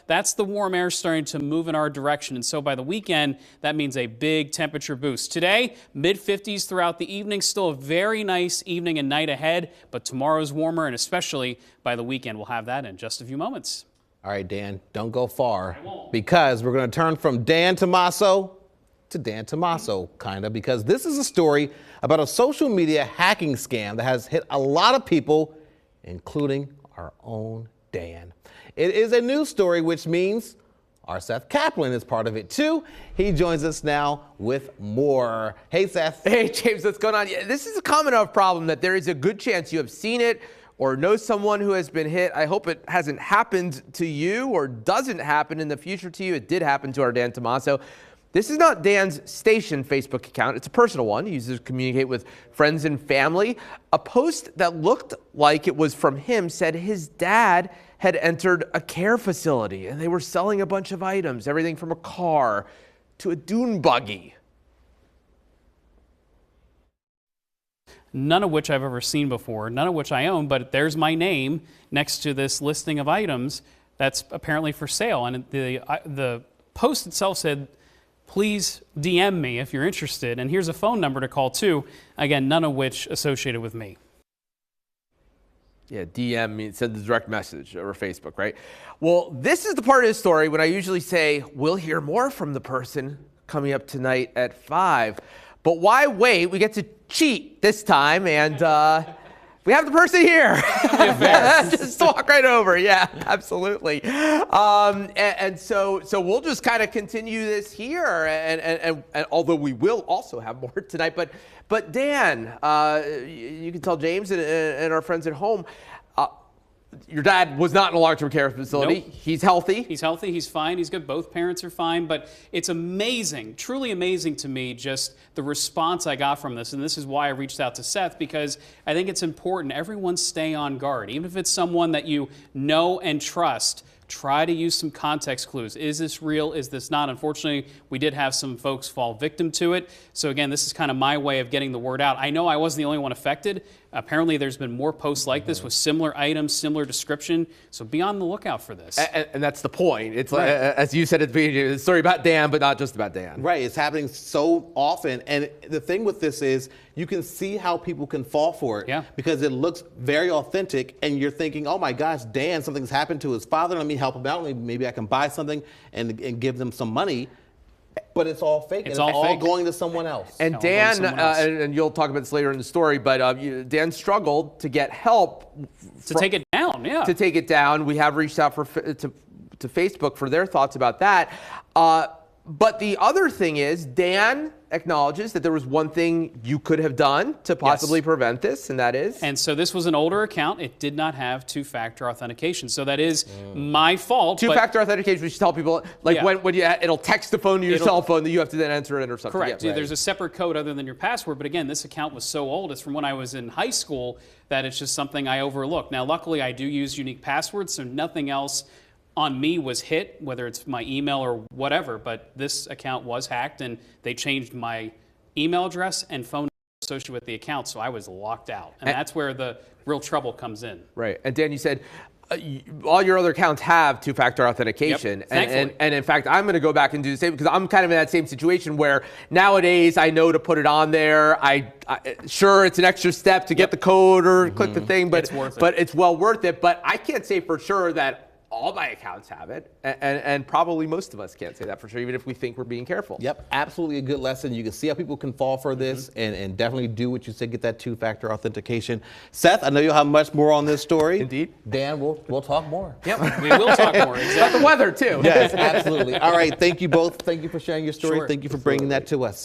that's the warm air starting to move in our direction. And so by the weekend, that means a big temperature boost. Today, mid-50s throughout the evening, still a very nice evening and night ahead, but tomorrow's warmer, and especially by the weekend. We'll have that in just a few moments. All right, Dan, don't go far, because we're going to turn from Dan Tomaso to Dan Tomaso, kind of, because this is a story about a social media hacking scam that has hit a lot of people, including our own Dan. It is a news story, which means our Seth Kaplan is part of it too. He joins us now with more. Hey, Seth. Hey, James, what's going on? Yeah, this is a common enough problem that there is a good chance you have seen it or know someone who has been hit. I hope it hasn't happened to you or doesn't happen in the future to you. It did happen to our Dan Tomaso. This is not Dan's station Facebook account. It's a personal one. He uses it to communicate with friends and family. A post that looked like it was from him said his dad had entered a care facility and they were selling a bunch of items, everything from a car to a dune buggy. None of which I've ever seen before, none of which I own, but there's my name next to this listing of items that's apparently for sale. And the post itself said, please DM me if you're interested. And here's a phone number to call too. Again, none of which associated with me. Yeah, DM means send the direct message over Facebook, right? Well, this is the part of the story when I usually say, we'll hear more from the person coming up tonight at 5. But why wait? We get to cheat this time, and we have the person here. Just walk right over. Yeah, absolutely. And so we'll just kind of continue this here, and although we will also have more tonight. But Dan, you can tell James and our friends at home, your dad was not in a long-term care facility. Nope. He's healthy. He's healthy. He's fine. He's good. Both parents are fine. But it's amazing, truly amazing to me, just the response I got from this. And this is why I reached out to Seth, because I think it's important everyone stay on guard. Even if it's someone that you know and trust, try to use some context clues. Is this real? Is this not? Unfortunately, we did have some folks fall victim to it. So again, this is kind of my way of getting the word out. I know I wasn't the only one affected. Apparently, there's been more posts like this with similar items, similar description. So be on the lookout for this. And that's the point. It's right. Like, as you said at the beginning, it's a story about Dan, but not just about Dan. Right, it's happening so often. And the thing with this is you can see how people can fall for it. Yeah. Because it looks very authentic and you're thinking, oh my gosh, Dan, something's happened to his father. Let me help him out. Maybe I can buy something and give them some money. But it's all fake. It's and all fake. going to someone else. And Dan, and you'll talk about this later in the story, but Dan struggled to get help. To take it down, yeah. To take it down. We have reached out to Facebook for their thoughts about that. But the other thing is, Dan acknowledges that there was one thing you could have done to possibly prevent this, and that is? And so this was an older account. It did not have two-factor authentication. So that is my fault. Two-factor authentication, we should tell people, like when it'll text the phone to your cell phone that you have to then enter it or something. Correct. Yeah, There's a separate code other than your password. But again, this account was so old. It's from when I was in high school that it's just something I overlooked. Now, luckily, I do use unique passwords, so nothing else on me was hit, whether it's my email or whatever, but this account was hacked and they changed my email address and phone number associated with the account, so I was locked out. And that's where the real trouble comes in. Right. And Dan, you said all your other accounts have two-factor authentication. Yep, and in fact, I'm going to go back and do the same because I'm kind of in that same situation where nowadays I know to put it on there. Sure, it's an extra step to get the code or click the thing, but it's well worth it. But I can't say for sure that all my accounts have it, and probably most of us can't say that for sure, even if we think we're being careful. Yep, absolutely a good lesson. You can see how people can fall for this and definitely do what you said, get that two-factor authentication. Seth, I know you'll have much more on this story. Indeed. Dan, we'll talk more. Yep, we will talk more. Exactly. About the weather, too. Yes, absolutely. All right, thank you both. Thank you for sharing your story. Sure. Thank you for bringing that to us.